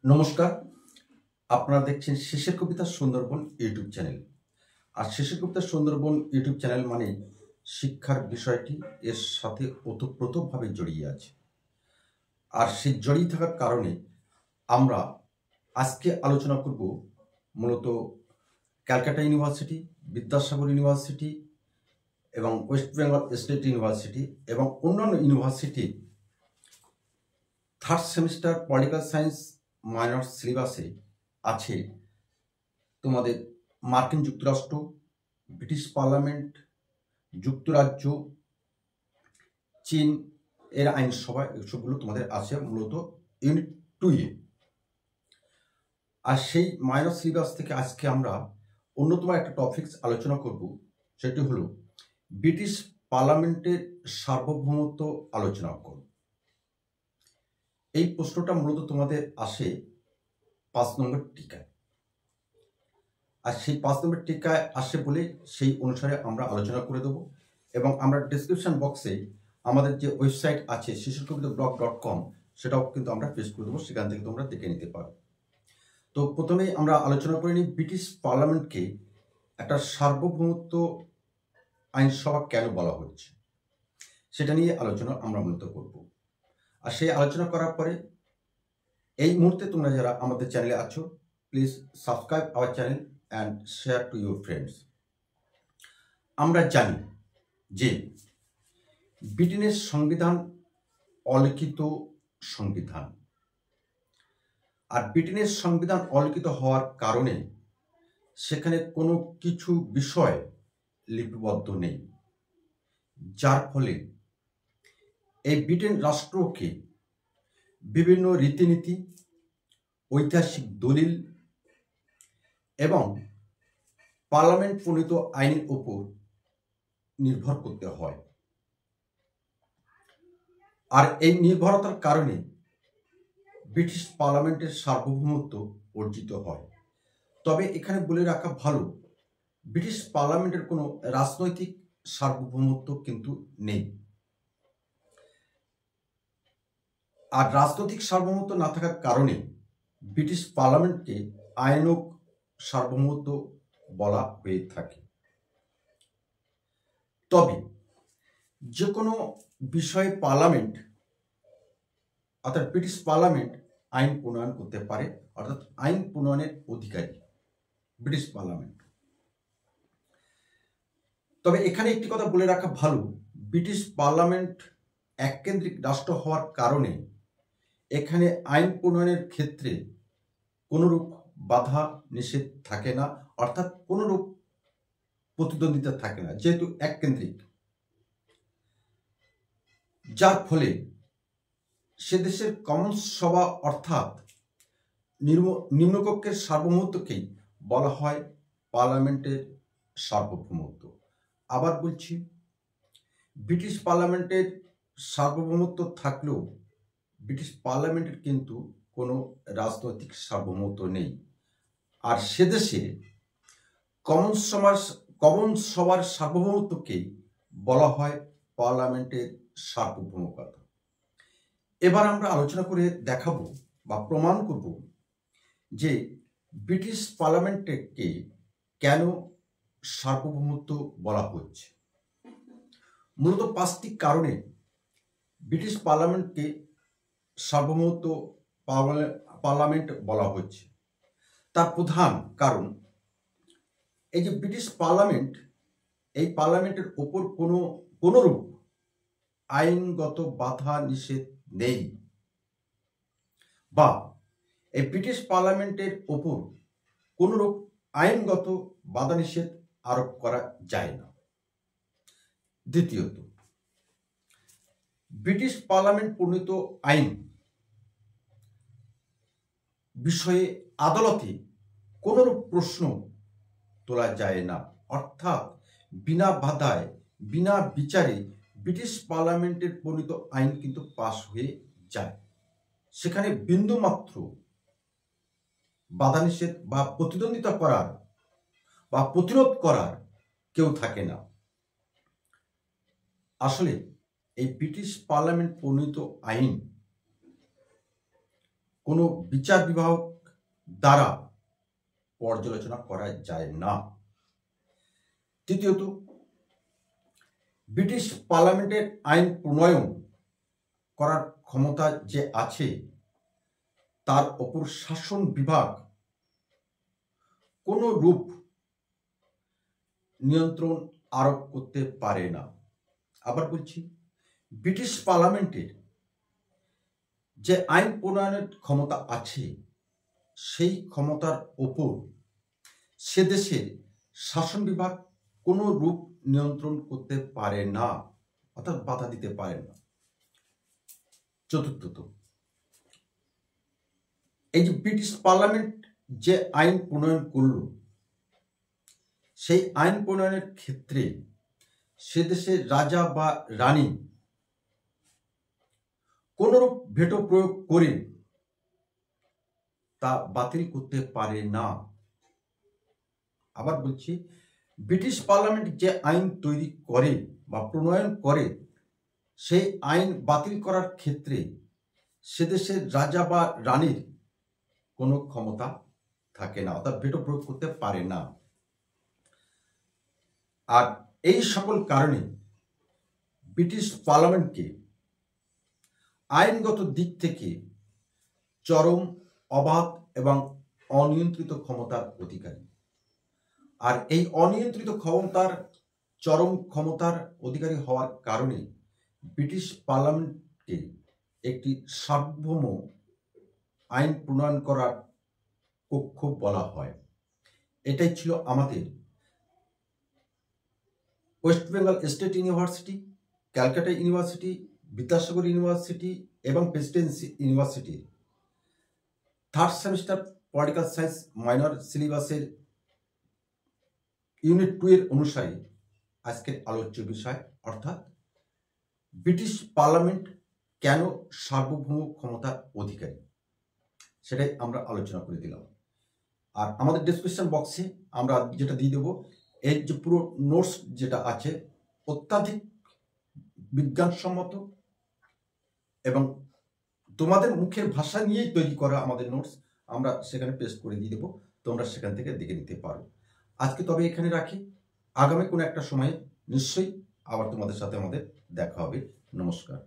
নমস্কার। আপনারা দেখছেন শেষের কবিতা সুন্দরবন ইউটিউব চ্যানেল। আর শেষের কবিতা সুন্দরবন ইউটিউব চ্যানেল মানে শিক্ষার বিষয়টি এর সাথে ওতপ্রোতভাবে জড়িয়ে আছে। আর সেই জড়িয়ে থাকার কারণে আমরা আজকে আলোচনা করব মূলত ক্যালকাটা ইউনিভার্সিটি, বিদ্যাসাগর ইউনিভার্সিটি এবং ওয়েস্ট বেঙ্গল স্টেট ইউনিভার্সিটি এবং অন্যান্য university third semester political science minor সিলেবাসে আছে তোমাদের মার্কিন যুক্তরাষ্ট্র, ব্রিটিশ পার্লামেন্ট, যুক্তরাজ্য, চীন এর আইনসভা, এসবগুলো তোমাদের আছে মূলত ইউনিট 2-এ। আর সেই মাইনর সিলেবাস থেকে আজকে আমরা অন্যতম একটা টপিকস আলোচনা করব, সেটি হলো ব্রিটিশ পার্লামেন্টের সার্বভৌমত্ব আলোচনা করব। এই প্রশ্নটা মূলত তোমাদের আসে 5 নম্বর টিকায়। আর সেই 5 নম্বর টিকায় আসে বলে সেই অনুসারে আমরা আলোচনা করে দেবো। এবং আমরা ডিসক্রিপশন বক্সে আমাদের যে ওয়েবসাইট আছে শিশুরকবিতাblog.com সেটাও কিন্তু আমরা পেস্ট করে দেবো, সেখান থেকে তোমরা দেখে নিতে পারো। তো প্রথমেই আমরা আলোচনা করে নিই ব্রিটিশ পার্লামেন্টকে একটা সার্বভৌমত্ব আইনসভা কেন বলা হচ্ছে, সেটা নিয়ে আলোচনা আমরা মূলত করব। আর সেই আলোচনা করার পরে এই মুহূর্তে তোমরা যারা আমাদের চ্যানেলে আছো, please subscribe our channel and share to your friends. আমরা জানি যে ব্রিটেনের সংবিধান অলিখিত সংবিধান। আর ব্রিটেনের সংবিধান অলিখিত হওয়ার কারণে সেখানে কোনো কিছু বিষয় লিপিবদ্ধ নেই, যার ফলে এই ব্রিটেন রাষ্ট্রকে বিভিন্ন রীতিনীতি, ঐতিহাসিক দলিল এবং পার্লামেন্ট প্রণীত আইনের উপর নির্ভর করতে হয়। আর এই নির্ভরতার কারণে ব্রিটিশ পার্লামেন্টের সার্বভৌমত্ব অর্জিত হয়। তবে এখানে বলে রাখা ভালো, ব্রিটিশ পার্লামেন্টের কোনো রাজনৈতিক সার্বভৌমত্ব কিন্তু নেই। আর রাজনৈতিক সার্বভৌমত্ব না থাকার কারণে ব্রিটিশ পার্লামেন্টকে আইনক সার্বভৌমত্ব বলা হয়ে থাকে। তবে যে কোনো বিষয়ে পার্লামেন্ট অর্থাৎ ব্রিটিশ পার্লামেন্ট আইন প্রণয়ন করতে পারে, অর্থাৎ আইন প্রণয়নের অধিকারী ব্রিটিশ পার্লামেন্ট। তবে এখানে একটি কথা বলে রাখা ভালো, ব্রিটিশ পার্লামেন্ট এককেন্দ্রিক রাষ্ট্র হওয়ার কারণে এখানে আইন প্রণয়নের ক্ষেত্রে কোনোরূপ বাধা নিষেধ থাকে না, অর্থাৎ কোনোরূপ প্রতিদ্বন্দ্বিতা থাকে না, যেহেতু এককেন্দ্রিক। যার ফলে সে দেশের কমন্স সভা অর্থাৎ নিম্নকক্ষের সার্বভৌমত্বকেই বলা হয় পার্লামেন্টের সার্বভৌমত্ব। আবার বলছি, ব্রিটিশ পার্লামেন্টের সার্বভৌমত্ব থাকলেও ব্রিটিশ পার্লামেন্টের কিন্তু কোনো রাজনৈতিক সার্বভৌমত্ব নেই। আর সে দেশে কমন্স সভার সার্বভৌমত্বকেই বলা হয় পার্লামেন্টের সার্বভৌমত্ব। এবার আমরা আলোচনা করে দেখাবো বা প্রমাণ করব যে ব্রিটিশ পার্লামেন্টকে কেন সার্বভৌমত্ব বলা হচ্ছে। মূলত 5টি কারণে ব্রিটিশ পার্লামেন্টকে সার্বভৌমত্ব পার্লামেন্ট বলা হচ্ছে। তার প্রধান কারণ, এই যে ব্রিটিশ পার্লামেন্ট, এই পার্লামেন্টের ওপর কোনোরূপ আইনগত বাধা নিষেধ নেই, বা এই ব্রিটিশ পার্লামেন্টের ওপর কোনোরূপ আইনগত বাধা নিষেধ আরোপ করা যায় না। দ্বিতীয়ত, ব্রিটিশ পার্লামেন্ট প্রণীত আইন বিষয়ে আদালতে কোনোরূপ প্রশ্ন তোলা যায় না, অর্থাৎ বিনা বাধায় বিনা বিচারে ব্রিটিশ পার্লামেন্টের প্রণীত আইন কিন্তু পাশ হয়ে যায়। সেখানে বিন্দুমাত্র বাধা নিষেধ বা প্রতিদ্বন্দ্বিতা করার বা প্রতিরোধ করার কেউ থাকে না। আসলে এই ব্রিটিশ পার্লামেন্ট প্রণীত আইন কোনো বিচার বিভাগ দ্বারা পর্যালোচনা করা যায় না। তৃতীয়ত, ব্রিটিশ পার্লামেন্টের আইন প্রণয়ন করার ক্ষমতা যে আছে তার ওপর শাসন বিভাগ কোনো রূপ নিয়ন্ত্রণ আরোপ করতে পারে না। আবার বলছি, ব্রিটিশ পার্লামেন্টের যে আইন প্রণয়নের ক্ষমতা আছে সেই ক্ষমতার ওপর সে দেশের শাসন বিভাগ কোনো রূপ নিয়ন্ত্রণ করতে পারে না, অর্থাৎ বাধা দিতে পারে না। চতুর্থত, এই যে ব্রিটিশ পার্লামেন্ট যে আইন প্রণয়ন করল, সেই আইন প্রণয়নের ক্ষেত্রে সে দেশের রাজা বা রানী কোনরূপ ভেটো প্রয়োগ করে তা বাতিল করতে পারে না। আবার বলছি, ব্রিটিশ পার্লামেন্ট যে আইন তৈরি করে বা প্রণয়ন করে সেই আইন বাতিল করার ক্ষেত্রে সে দেশের রাজা বা রানীর কোনো ক্ষমতা থাকে না, অর্থাৎ ভেটো প্রয়োগ করতে পারে না। আর এই সকল কারণে ব্রিটিশ পার্লামেন্টকে আইনগত দিক থেকে চরম, অবাধ এবং অনিয়ন্ত্রিত ক্ষমতার অধিকারী। আর এই অনিয়ন্ত্রিত ক্ষমতার, চরম ক্ষমতার অধিকারী হওয়ার কারণে ব্রিটিশ পার্লামেন্টকে একটি সার্বভৌম আইন প্রণয়ন করার কক্ষ বলা হয়। এটাই ছিল আমাদের West Bengal state university, Calcutta university, Vidyasagar university এবং প্রেসিডেন্সি ইউনিভার্সিটির third semester political science minor সিলেবাসের ইউনিট 2 এর অনুসারে আজকের আলোচ্য বিষয়, অর্থাৎ ব্রিটিশ পার্লামেন্ট কেন সার্বভৌম ক্ষমতার অধিকারী, সেটাই আমরা আলোচনা করে দিলাম। আর আমাদের ডেসক্রিপশন বক্সে আমরা যেটা দিয়ে দেবো, এর যে পুরো নোটস যেটা আছে অত্যাধিক বিজ্ঞানসম্মত এবং তোমাদের মুখের ভাষা নিয়েই তৈরি করা আমাদের নোটস, আমরা সেখানে পেস্ট করে দিয়ে দেবো, তোমরা সেখান থেকে দেখে নিতে পারো। আজকে তবে এখানে রাখি, আগামী কোনো একটা সময়ে নিশ্চয়ই আবার তোমাদের সাথে আমাদের দেখা হবে। নমস্কার।